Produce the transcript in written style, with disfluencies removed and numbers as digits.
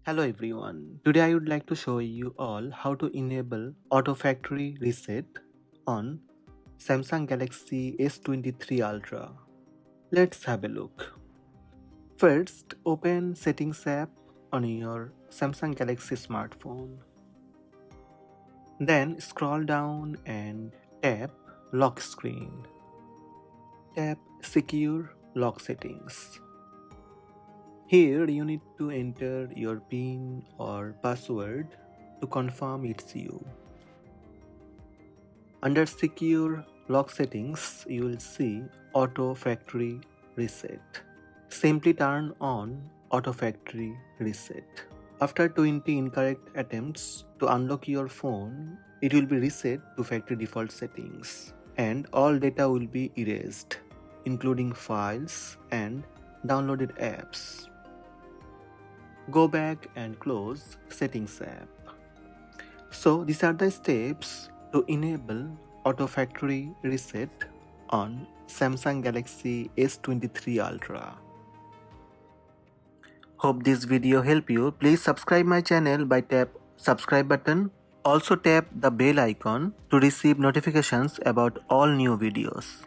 Hello everyone. Today I would like to show you all how to enable auto factory reset on Samsung Galaxy S23 Ultra. Let's have a look. First, open Settings app on your Samsung Galaxy smartphone. Then scroll down and tap Lock Screen. Tap Secure Lock Settings. Here you need to enter your PIN or password to confirm it's you. Under Secure Lock Settings, you will see Auto Factory Reset. Simply turn on Auto Factory Reset. After 20 incorrect attempts to unlock your phone, it will be reset to factory default settings and all data will be erased, including files and downloaded apps. Go back and close Settings app. So these are the steps to enable Auto Factory Reset on Samsung Galaxy S23 Ultra. Hope this video help you. Please subscribe my channel by tap subscribe button. Also tap the bell icon to receive notifications about all new videos.